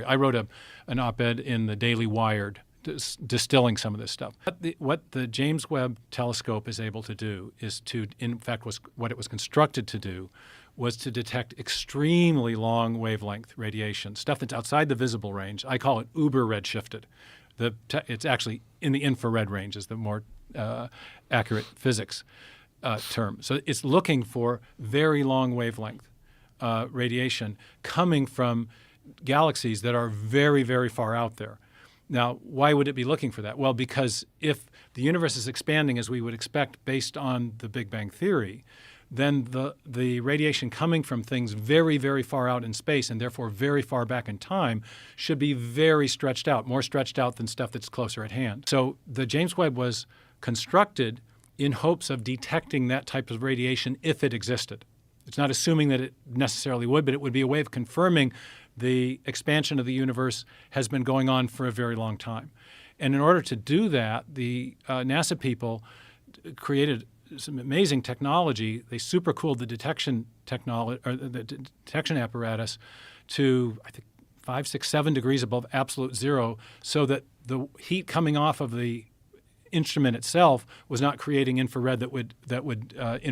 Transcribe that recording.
I wrote an op-ed in the Daily Wired distilling some of this stuff. What the James Webb telescope is able to do is to, in fact, what it was constructed to do was to detect extremely long wavelength radiation, stuff that's outside the visible range. I call it uber redshifted. It's actually in the infrared range is the more accurate physics term. So it's looking for very long wavelength radiation coming from galaxies that are very, very far out there. Now, why would it be looking for that? Well, because if the universe is expanding as we would expect based on the Big Bang Theory, then the radiation coming from things very, very far out in space and therefore very far back in time should be very stretched out, more stretched out than stuff that's closer at hand. So the James Webb was constructed in hopes of detecting that type of radiation if it existed. It's not assuming that it necessarily would, but it would be a way of confirming the expansion of the universe has been going on for a very long time. And in order to do that, the NASA people created some amazing technology. They supercooled the detection technology or the detection apparatus to, I think, 5, 6, 7 degrees above absolute zero, so that the heat coming off of the instrument itself was not creating infrared that would interfere.